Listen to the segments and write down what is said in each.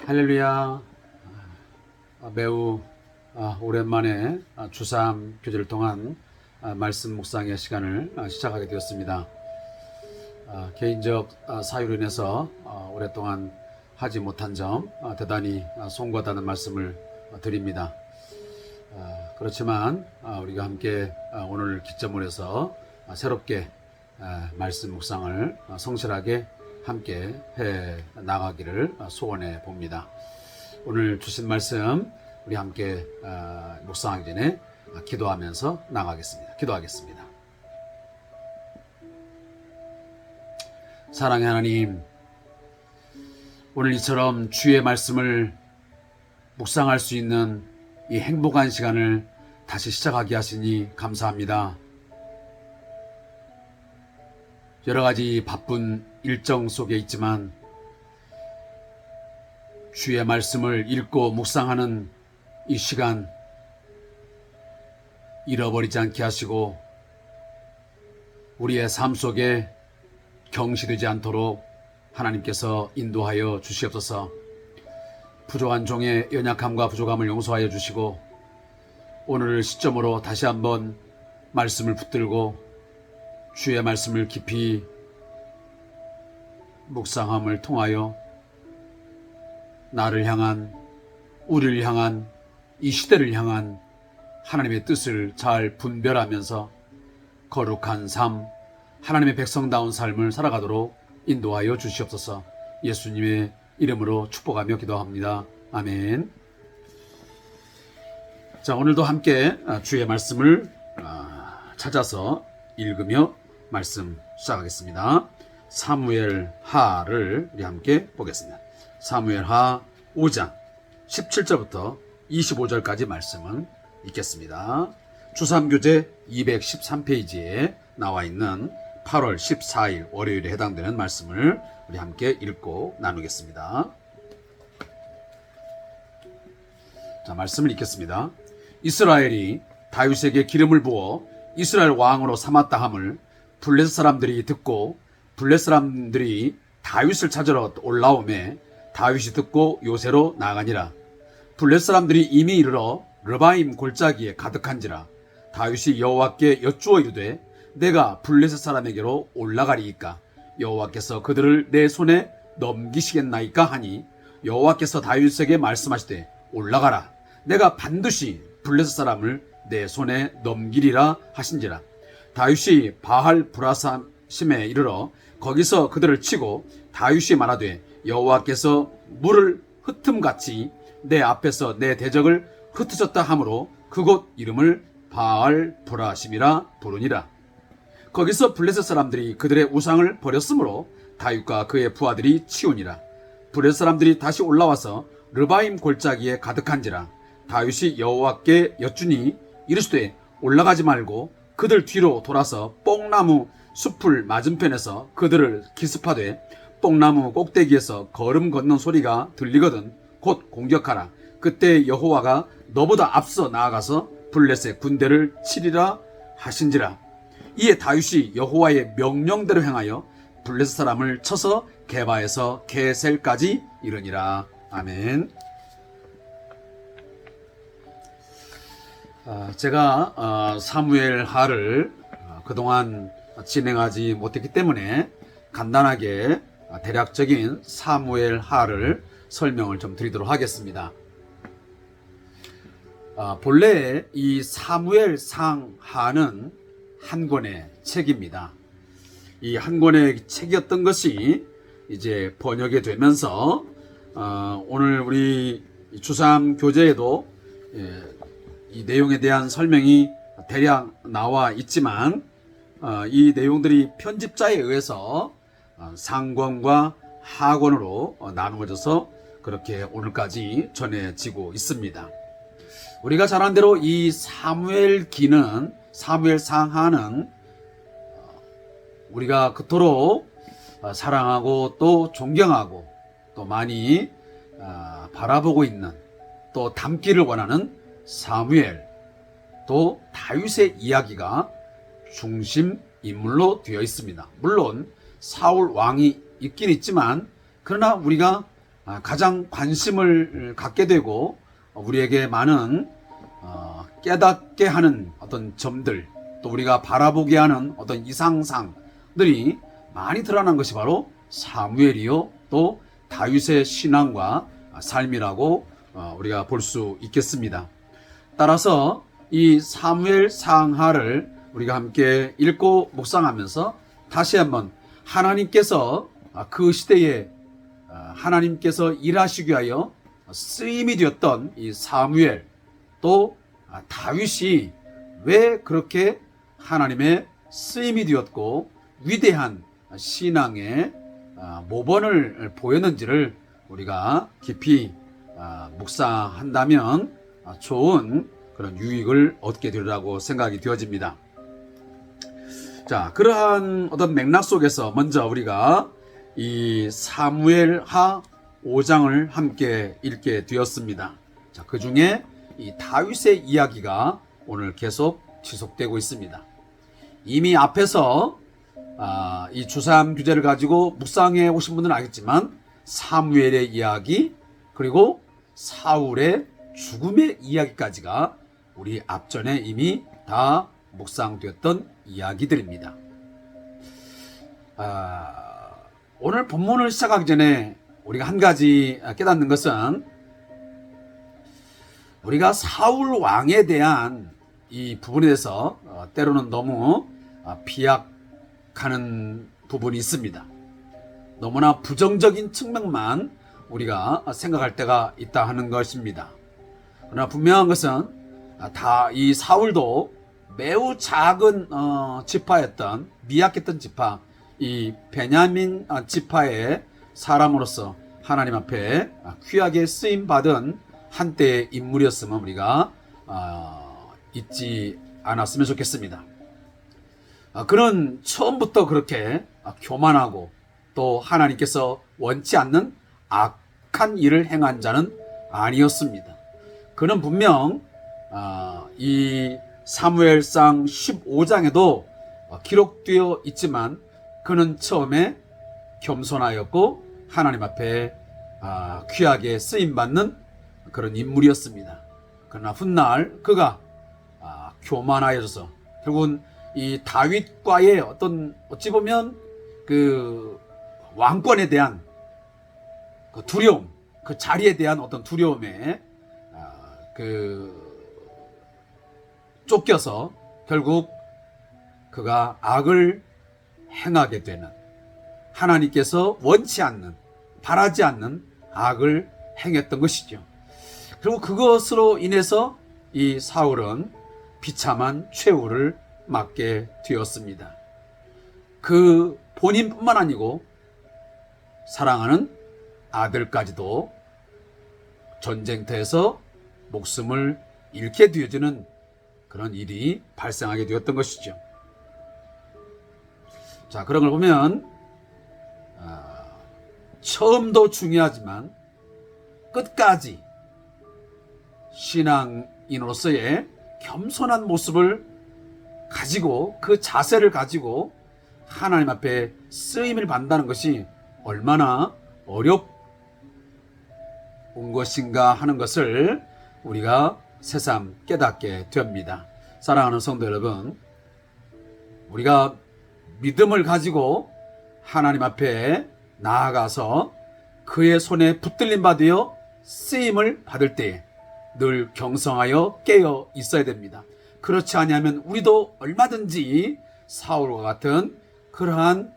할렐루야. 매우 오랜만에 주삼 교제를 통한 말씀 묵상의 시간을 시작하게 되었습니다. 개인적 사유로 인해서 오랫동안 하지 못한 점 대단히 송구하다는 말씀을 드립니다. 그렇지만 우리가 함께 오늘 기점으로 해서 새롭게 말씀 묵상을 성실하게 함께 해 나가기를 소원해 봅니다. 오늘 주신 말씀 우리 함께 묵상하기 전에 기도하면서 나가겠습니다. 기도하겠습니다. 사랑의 하나님, 오늘 이처럼 주의 말씀을 묵상할 수 있는 이 행복한 시간을 다시 시작하게 하시니 감사합니다. 여러 가지 바쁜 일정 속에 있지만 주의 말씀을 읽고 묵상하는 이 시간 잃어버리지 않게 하시고 우리의 삶 속에 경시되지 않도록 하나님께서 인도하여 주시옵소서. 부족한 종의 연약함과 부족함을 용서하여 주시고 오늘 시점으로 다시 한번 말씀을 붙들고 주의 말씀을 깊이 묵상함을 통하여 나를 향한, 우리를 향한, 이 시대를 향한 하나님의 뜻을 잘 분별하면서 거룩한 삶, 하나님의 백성다운 삶을 살아가도록 인도하여 주시옵소서. 예수님의 이름으로 축복하며 기도합니다. 아멘. 자, 오늘도 함께 주의 말씀을 찾아서 읽으며 말씀 시작하겠습니다. 사무엘하를 우리 함께 보겠습니다. 사무엘하 5장 17절부터 25절까지 말씀을 읽겠습니다. 주삼교재 213페이지에 나와 있는 8월 14일 월요일에 해당되는 말씀을 우리 함께 읽고 나누겠습니다. 자, 말씀을 읽겠습니다. 이스라엘이 다윗에게 기름을 부어 이스라엘 왕으로 삼았다 함을 블레셋 사람들이 듣고 블레셋 사람들이 다윗을 찾으러 올라오매 다윗이 듣고 요새로 나가니라. 블레셋 사람들이 이미 이르러 르바임 골짜기에 가득한지라. 다윗이 여호와께 여쭈어 이르되 내가 블레셋 사람에게로 올라가리이까 여호와께서 그들을 내 손에 넘기시겠나이까 하니 여호와께서 다윗에게 말씀하시되 올라가라. 내가 반드시 블레셋 사람을 내 손에 넘기리라 하신지라. 다윗이 바할 브라심에 이르러 거기서 그들을 치고 다윗이 말하되 여호와께서 물을 흩음같이 내 앞에서 내 대적을 흩으셨다 하므로 그곳 이름을 바알 브라심이라 부르니라. 거기서 블레셋 사람들이 그들의 우상을 버렸으므로 다윗과 그의 부하들이 치우니라. 블레셋 사람들이 다시 올라와서 르바임 골짜기에 가득한지라. 다윗이 여호와께 여쭈니 이르시되 올라가지 말고 그들 뒤로 돌아서 뽕나무 숲을 맞은편에서 그들을 기습하되 뽕나무 꼭대기에서 걸음 걷는 소리가 들리거든 곧 공격하라. 그때 여호와가 너보다 앞서 나아가서 블레셋 군대를 치리라 하신지라. 이에 다윗이 여호와의 명령대로 행하여 블레셋 사람을 쳐서 게바에서 게셀까지 이르니라. 아멘. 제가 사무엘하를 그동안 진행하지 못했기 때문에 간단하게 대략적인 사무엘하를 설명을 좀 드리도록 하겠습니다. 본래 이 사무엘상하는 한 권의 책입니다. 이 한 권의 책이었던 것이 이제 번역이 되면서 오늘 우리 주삼 교재에도 이 내용에 대한 설명이 대략 나와 있지만 이 내용들이 편집자에 의해서 상권과 하권으로 나누어져서 그렇게 오늘까지 전해지고 있습니다. 우리가 잘 아는 대로 이 사무엘기는 사무엘상하는 우리가 그토록 사랑하고 또 존경하고 또 많이 바라보고 있는 또 담기를 원하는 사무엘 또 다윗의 이야기가 중심 인물로 되어 있습니다. 물론 사울 왕이 있긴 있지만 그러나 우리가 가장 관심을 갖게 되고 우리에게 많은 깨닫게 하는 어떤 점들, 또 우리가 바라보게 하는 어떤 이상상들이 많이 드러난 것이 바로 사무엘이요 또 다윗의 신앙과 삶이라고 우리가 볼 수 있겠습니다. 따라서 이 사무엘 상하를 우리가 함께 읽고 묵상하면서 다시 한번 하나님께서 그 시대에 하나님께서 일하시기 위하여 쓰임이 되었던 이 사무엘 또 다윗이 왜 그렇게 하나님의 쓰임이 되었고 위대한 신앙의 모범을 보였는지를 우리가 깊이 묵상한다면 좋은 그런 유익을 얻게 되리라고 생각이 되어집니다. 자, 그러한 어떤 맥락 속에서 먼저 우리가 이 사무엘하 5장을 함께 읽게 되었습니다. 자, 그 중에 이 다윗의 이야기가 오늘 계속 지속되고 있습니다. 이미 앞에서 이 주삼 규제를 가지고 묵상해 오신 분들은 알겠지만 사무엘의 이야기 그리고 사울의 죽음의 이야기까지가 우리 앞전에 이미 다 묵상되었던 이야기들입니다. 오늘 본문을 시작하기 전에 우리가 한 가지 깨닫는 것은 우리가 사울 왕에 대한 이 부분에 대해서 때로는 너무 비약하는 부분이 있습니다. 너무나 부정적인 측면만 우리가 생각할 때가 있다 하는 것입니다. 그러나 분명한 것은 다 이 사울도 매우 작은 지파였던 미약했던 지파 이 베냐민 지파의 사람으로서 하나님 앞에 귀하게 쓰임받은 한때의 인물이었으면 우리가 잊지 않았으면 좋겠습니다. 그는 처음부터 그렇게 교만하고 또 하나님께서 원치 않는 악한 일을 행한 자는 아니었습니다. 그는 분명 이 사무엘상 15장에도 기록되어 있지만 그는 처음에 겸손하였고 하나님 앞에 귀하게 쓰임받는 그런 인물이었습니다. 그러나 훗날 그가 교만하여져서 결국은 이 다윗과의 어떤 어찌 보면 그 왕권에 대한 그 두려움, 그 자리에 대한 어떤 두려움에 쫓겨서 결국 그가 악을 행하게 되는 하나님께서 원치 않는 바라지 않는 악을 행했던 것이죠. 그리고 그것으로 인해서 이 사울은 비참한 최후를 맞게 되었습니다. 그 본인뿐만 아니고 사랑하는 아들까지도 전쟁터에서 목숨을 잃게 되어지는 그런 일이 발생하게 되었던 것이죠. 자, 그런 걸 보면 처음도 중요하지만 끝까지 신앙인으로서의 겸손한 모습을 가지고 그 자세를 가지고 하나님 앞에 쓰임을 받는다는 것이 얼마나 어려운 것인가 하는 것을 우리가 새삼 깨닫게 됩니다. 사랑하는 성도 여러분, 우리가 믿음을 가지고 하나님 앞에 나아가서 그의 손에 붙들림 받으여 쓰임을 받을 때 늘 경성하여 깨어 있어야 됩니다. 그렇지 않으면 우리도 얼마든지 사울과 같은 그러한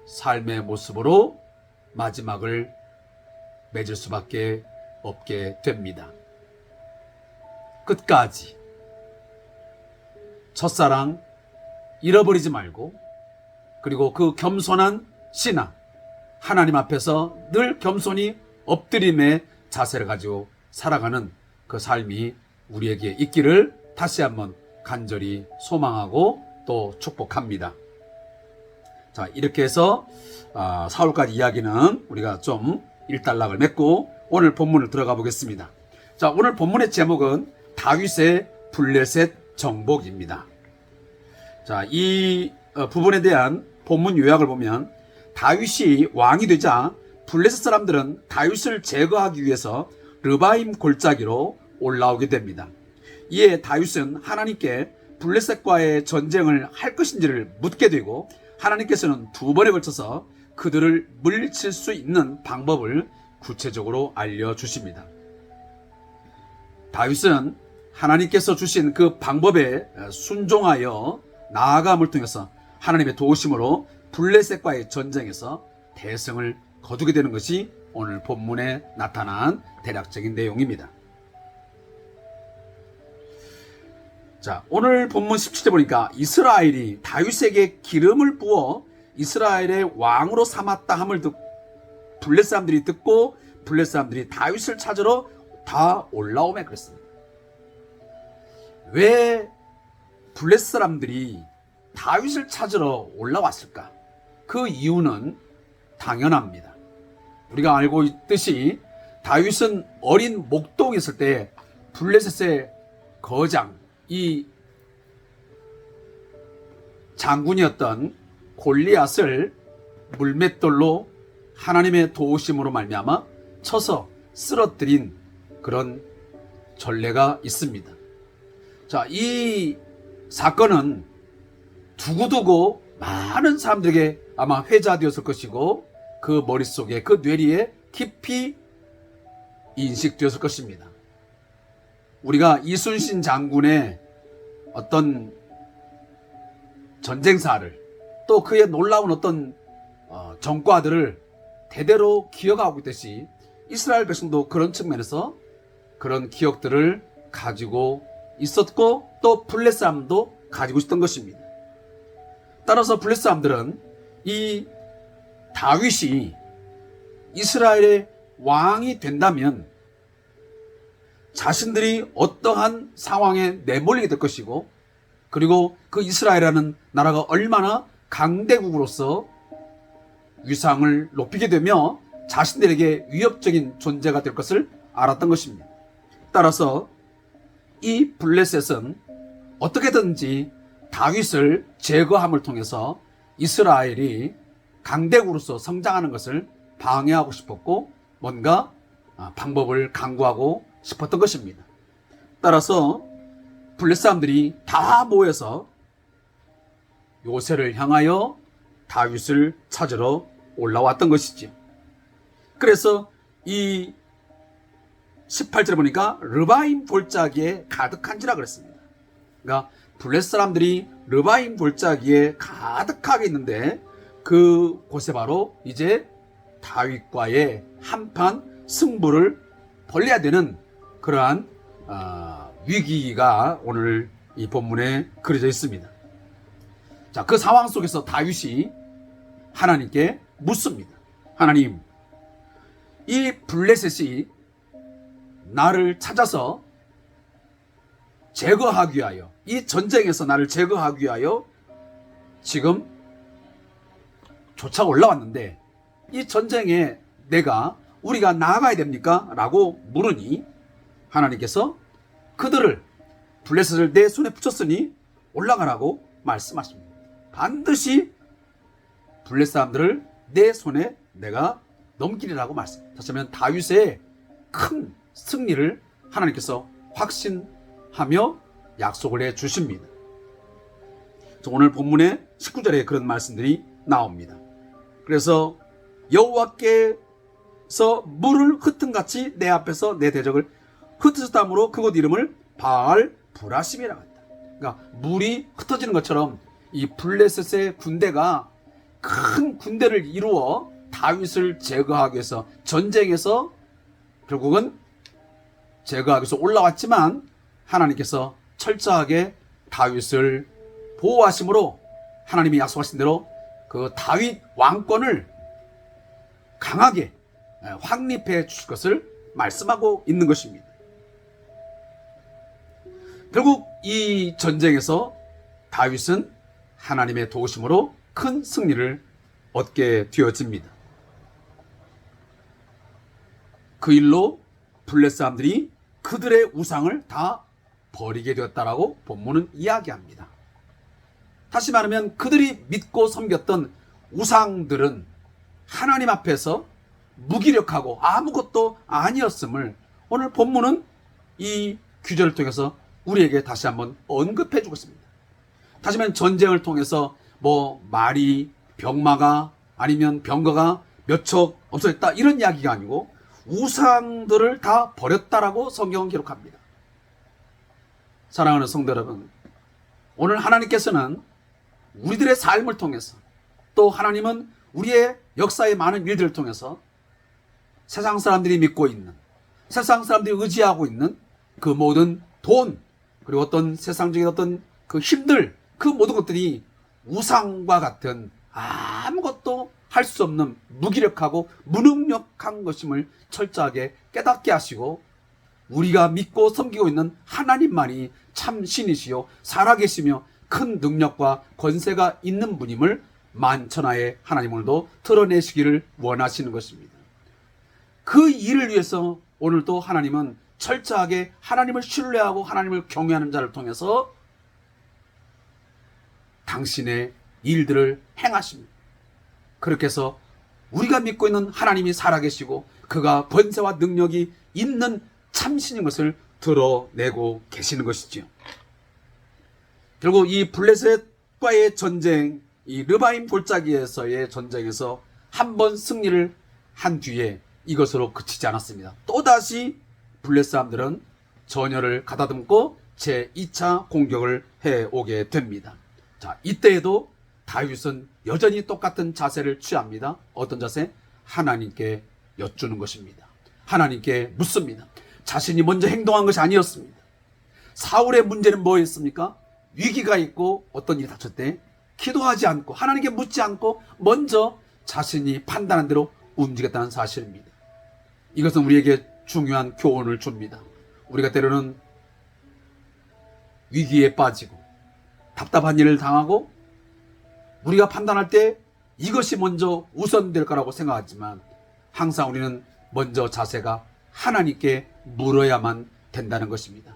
삶의 모습으로 마지막을 맺을 수밖에 없게 됩니다. 끝까지 첫사랑 잃어버리지 말고 그리고 그 겸손한 신앙 하나님 앞에서 늘 겸손히 엎드림의 자세를 가지고 살아가는 그 삶이 우리에게 있기를 다시 한번 간절히 소망하고 또 축복합니다. 자, 이렇게 해서 사울까지 이야기는 우리가 좀 일단락을 맺고 오늘 본문을 들어가 보겠습니다. 자, 오늘 본문의 제목은 다윗의 블레셋 정복입니다. 자, 이 부분에 대한 본문 요약을 보면 다윗이 왕이 되자 블레셋 사람들은 다윗을 제거하기 위해서 르바임 골짜기로 올라오게 됩니다. 이에 다윗은 하나님께 블레셋과의 전쟁을 할 것인지를 묻게 되고, 하나님께서는 2번에 걸쳐서 그들을 물리칠 수 있는 방법을 구체적으로 알려주십니다. 다윗은 하나님께서 주신 그 방법에 순종하여 나아감을 통해서 하나님의 도우심으로 블레셋과의 전쟁에서 대승을 거두게 되는 것이 오늘 본문에 나타난 대략적인 내용입니다. 자, 오늘 본문 17절 보니까 이스라엘이 다윗에게 기름을 부어 이스라엘의 왕으로 삼았다 함을 블레셋 사람들이 듣고 블레셋 사람들이 다윗을 찾으러 다 올라오매 그랬습니다. 왜 블레셋 사람들이 다윗을 찾으러 올라왔을까? 그 이유는 당연합니다. 우리가 알고 있듯이 다윗은 어린 목동이 있을 때 블레셋의 거장, 이 장군이었던 골리앗을 물맷돌로 하나님의 도우심으로 말미암아 쳐서 쓰러뜨린 그런 전례가 있습니다. 자, 이 사건은 두고두고 많은 사람들에게 아마 회자되었을 것이고 그 머릿속에, 그 뇌리에 깊이 인식되었을 것입니다. 우리가 이순신 장군의 어떤 전쟁사를, 또 그의 놀라운 어떤 전과들을 대대로 기억하고 있듯이 이스라엘 백성도 그런 측면에서 그런 기억들을 가지고 있었고, 또 블레셋 사람도 가지고 있었던 것입니다. 따라서 블레셋 사람들은 이 다윗이 이스라엘의 왕이 된다면 자신들이 어떠한 상황에 내몰리게 될 것이고, 그리고 그 이스라엘이라는 나라가 얼마나 강대국으로서 위상을 높이게 되며 자신들에게 위협적인 존재가 될 것을 알았던 것입니다. 따라서 이 블레셋은 어떻게든지 다윗을 제거함을 통해서 이스라엘이 강대국으로서 성장하는 것을 방해하고 싶었고, 뭔가 방법을 강구하고 싶었던 것입니다. 따라서 블레셋 사람들이 다 모여서 요새를 향하여 다윗을 찾으러 올라왔던 것이죠. 그래서 이 18절에 보니까 르바임 골짜기에 가득한지라 그랬습니다. 그러니까 블레셋 사람들이 르바임 골짜기에 가득하게 있는데 그 곳에 바로 이제 다윗과의 한판 승부를 벌려야 되는 그러한 위기가 오늘 이 본문에 그려져 있습니다. 자, 그 상황 속에서 다윗이 하나님께 묻습니다. 하나님, 이 블레셋이 나를 찾아서 제거하기 위하여, 이 전쟁에서 나를 제거하기 위하여 지금 쫓아 올라왔는데 이 전쟁에 우리가 나아가야 됩니까? 라고 물으니 하나님께서 그들을, 블레셋을 내 손에 붙였으니 올라가라고 말씀하십니다. 반드시 블레셋 사람들을 내 손에 내가 넘기리라고 말씀. 다시 하면 다윗의 큰 승리를 하나님께서 확신하며 약속을 해 주십니다. 오늘 본문의 19절에 그런 말씀들이 나옵니다. 그래서 여호와께서 물을 흩은같이 내 앞에서 내 대적을 흩으셨다므로 그곳 이름을 바알 브라심이라고 한다. 그러니까 물이 흩어지는 것처럼 이 블레셋의 군대가 큰 군대를 이루어 다윗을 제거하기 위해서 전쟁에서 결국은 제거하기 위해서 올라왔지만 하나님께서 철저하게 다윗을 보호하심으로 하나님이 약속하신 대로 그 다윗 왕권을 강하게 확립해 주실 것을 말씀하고 있는 것입니다. 결국 이 전쟁에서 다윗은 하나님의 도우심으로 큰 승리를 얻게 되어집니다. 그 일로 블레셋 사람들이 그들의 우상을 다 버리게 되었다라고 본문은 이야기합니다. 다시 말하면 그들이 믿고 섬겼던 우상들은 하나님 앞에서 무기력하고 아무것도 아니었음을 오늘 본문은 이 규절을 통해서 우리에게 다시 한번 언급해 주고 있습니다. 다시 말하면 전쟁을 통해서 말이 병마가 아니면 병거가 몇 척 없어졌다 이런 이야기가 아니고 우상들을 다 버렸다라고 성경은 기록합니다. 사랑하는 성도 여러분, 오늘 하나님께서는 우리들의 삶을 통해서 또 하나님은 우리의 역사의 많은 일들을 통해서 세상 사람들이 믿고 있는, 세상 사람들이 의지하고 있는 그 모든 돈, 그리고 어떤 세상적인 어떤 그 힘들, 그 모든 것들이 우상과 같은 아무것도 할 수 없는 무기력하고 무능력한 것임을 철저하게 깨닫게 하시고 우리가 믿고 섬기고 있는 하나님만이 참 신이시요 살아계시며 큰 능력과 권세가 있는 분임을 만천하의 하나님으로도 드러내시기를 원하시는 것입니다. 그 일을 위해서 오늘도 하나님은 철저하게 하나님을 신뢰하고 하나님을 경외하는 자를 통해서 당신의 일들을 행하십니다. 그렇게 해서 우리가 믿고 있는 하나님이 살아계시고 그가 권세와 능력이 있는 참신인 것을 드러내고 계시는 것이지요. 결국 이 블레셋과의 전쟁, 이 르바임 골짜기에서의 전쟁에서 한 번 승리를 한 뒤에 이것으로 그치지 않았습니다. 또다시 블레셋 사람들은 전열을 가다듬고 제2차 공격을 해오게 됩니다. 자, 이때에도 다윗은 여전히 똑같은 자세를 취합니다. 어떤 자세? 하나님께 여쭈는 것입니다. 하나님께 묻습니다. 자신이 먼저 행동한 것이 아니었습니다. 사울의 문제는 뭐였습니까? 위기가 있고 어떤 일이 닥쳤을 때 기도하지 않고 하나님께 묻지 않고 먼저 자신이 판단한 대로 움직였다는 사실입니다. 이것은 우리에게 중요한 교훈을 줍니다. 우리가 때로는 위기에 빠지고 답답한 일을 당하고 우리가 판단할 때 이것이 먼저 우선될 거라고 생각하지만 항상 우리는 먼저 자세가 하나님께 물어야만 된다는 것입니다.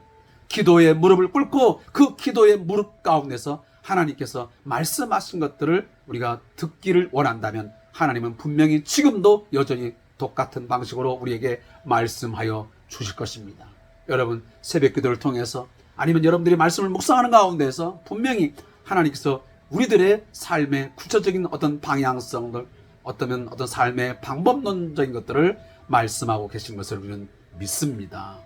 기도의 무릎을 꿇고 그 기도의 무릎 가운데서 하나님께서 말씀하신 것들을 우리가 듣기를 원한다면 하나님은 분명히 지금도 여전히 똑같은 방식으로 우리에게 말씀하여 주실 것입니다. 여러분, 새벽 기도를 통해서 아니면 여러분들이 말씀을 묵상하는 가운데서 분명히 하나님께서 우리들의 삶의 구체적인 어떤 방향성들, 어떤 삶의 방법론적인 것들을 말씀하고 계신 것을 우리는 믿습니다.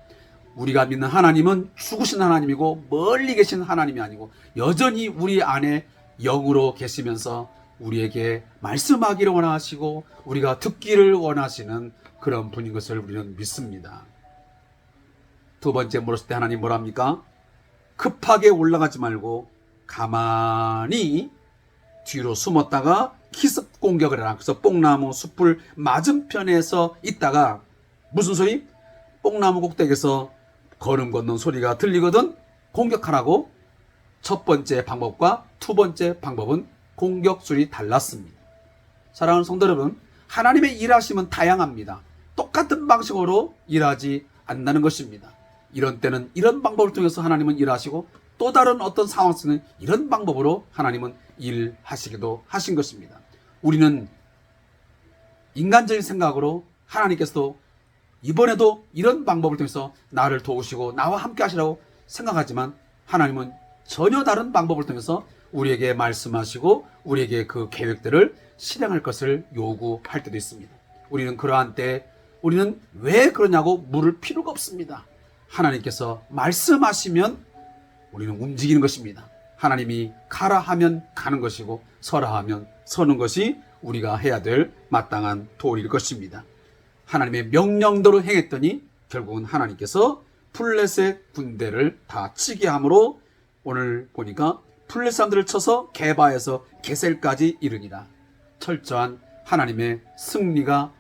우리가 믿는 하나님은 죽으신 하나님이고 멀리 계신 하나님이 아니고 여전히 우리 안에 영으로 계시면서 우리에게 말씀하기를 원하시고 우리가 듣기를 원하시는 그런 분인 것을 우리는 믿습니다. 두 번째 물었을 때 하나님 뭐랍니까? 급하게 올라가지 말고 가만히 뒤로 숨었다가 기습 공격을 해라. 그래서 뽕나무 숲을 맞은편에서 있다가 무슨 소리? 뽕나무 꼭대기에서 걸음 걷는 소리가 들리거든 공격하라고. 첫 번째 방법과 두 번째 방법은 공격술이 달랐습니다. 사랑하는 성도 여러분, 하나님의 일하심은 다양합니다. 똑같은 방식으로 일하지 않는다는 것입니다. 이런 때는 이런 방법을 통해서 하나님은 일하시고 또 다른 어떤 상황 속에는 이런 방법으로 하나님은 일하시기도 하신 것입니다. 우리는 인간적인 생각으로 하나님께서도 이번에도 이런 방법을 통해서 나를 도우시고 나와 함께 하시라고 생각하지만 하나님은 전혀 다른 방법을 통해서 우리에게 말씀하시고 우리에게 그 계획들을 실행할 것을 요구할 때도 있습니다. 우리는 그러한 때 우리는 왜 그러냐고 물을 필요가 없습니다. 하나님께서 말씀하시면 우리는 움직이는 것입니다. 하나님이 가라 하면 가는 것이고 서라 하면 서는 것이 우리가 해야 될 마땅한 도리일 것입니다. 하나님의 명령대로 행했더니 결국은 하나님께서 블레셋 군대를 다 치게 함으로 오늘 보니까 블레셋 사람들을 쳐서 게바에서 게셀까지 이르니라. 철저한 하나님의 승리가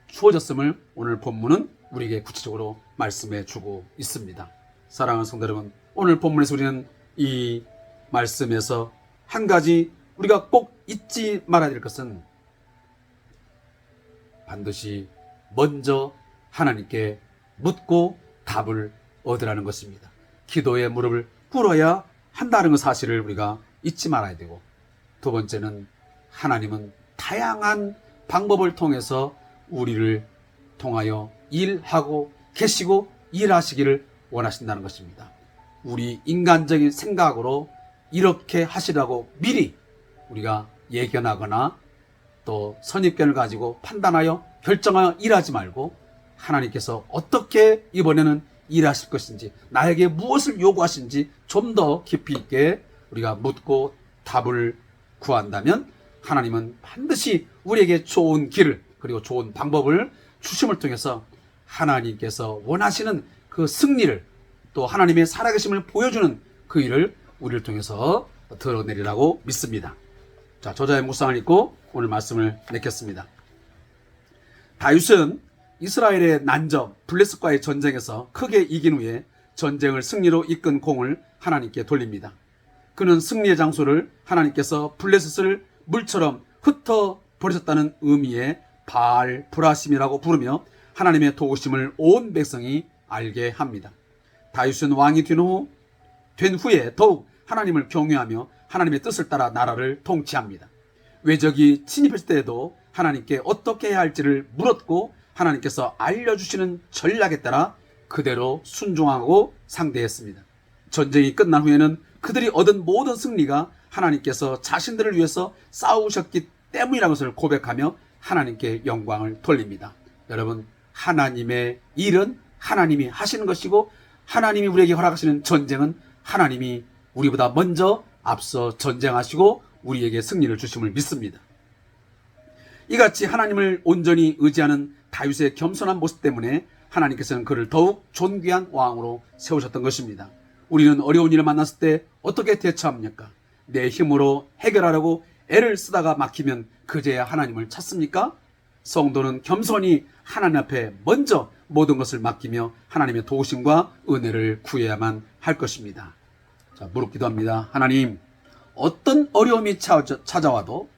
주어졌음을 오늘 본문은 우리에게 구체적으로 말씀해 주고 있습니다. 사랑하는 성도 여러분, 오늘 본문에서 우리는 이 말씀에서 한 가지 우리가 꼭 잊지 말아야 될 것은 반드시 먼저 하나님께 묻고 답을 얻으라는 것입니다. 기도의 무릎을 꿇어야 한다는 그 사실을 우리가 잊지 말아야 되고, 두 번째는 하나님은 다양한 방법을 통해서 우리를 통하여 일하고 계시고 일하시기를 원하신다는 것입니다. 우리 인간적인 생각으로 이렇게 하시라고 미리 우리가 예견하거나 또 선입견을 가지고 판단하여 결정하여 일하지 말고 하나님께서 어떻게 이번에는 일하실 것인지, 나에게 무엇을 요구하신지 좀 더 깊이 있게 우리가 묻고 답을 구한다면 하나님은 반드시 우리에게 좋은 길을, 그리고 좋은 방법을 주심을 통해서 하나님께서 원하시는 그 승리를, 또 하나님의 살아계심을 보여주는 그 일을 우리를 통해서 드러내리라고 믿습니다. 자, 저자의 묵상을 읽고 오늘 말씀을 맺겠습니다. 다윗은 이스라엘의 난적 블레셋과의 전쟁에서 크게 이긴 후에 전쟁을 승리로 이끈 공을 하나님께 돌립니다. 그는 승리의 장소를 하나님께서 블레셋을 물처럼 흩어 버리셨다는 의미의 바알 브라심이라고 부르며 하나님의 도우심을 온 백성이 알게 합니다. 다윗은 왕이 된 후에 더욱 하나님을 경외하며 하나님의 뜻을 따라 나라를 통치합니다. 외적이 침입했을 때에도 하나님께 어떻게 해야 할지를 물었고 하나님께서 알려주시는 전략에 따라 그대로 순종하고 상대했습니다. 전쟁이 끝난 후에는 그들이 얻은 모든 승리가 하나님께서 자신들을 위해서 싸우셨기 때문이라는 것을 고백하며 하나님께 영광을 돌립니다. 여러분, 하나님의 일은 하나님이 하시는 것이고 하나님이 우리에게 허락하시는 전쟁은 하나님이 우리보다 먼저 앞서 전쟁하시고 우리에게 승리를 주심을 믿습니다. 이같이 하나님을 온전히 의지하는 다윗의 겸손한 모습 때문에 하나님께서는 그를 더욱 존귀한 왕으로 세우셨던 것입니다. 우리는 어려운 일을 만났을 때 어떻게 대처합니까? 내 힘으로 해결하려고 애를 쓰다가 막히면 그제야 하나님을 찾습니까? 성도는 겸손히 하나님 앞에 먼저 모든 것을 맡기며 하나님의 도우심과 은혜를 구해야만 할 것입니다. 자, 무릎 기도합니다. 하나님, 어떤 어려움이 찾아와도,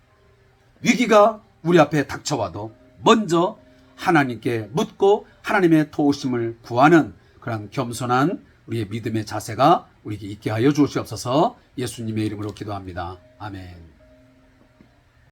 위기가 우리 앞에 닥쳐와도 먼저 하나님께 묻고 하나님의 도우심을 구하는 그런 겸손한 우리의 믿음의 자세가 우리에게 있게 하여 주시옵소서. 예수님의 이름으로 기도합니다. 아멘.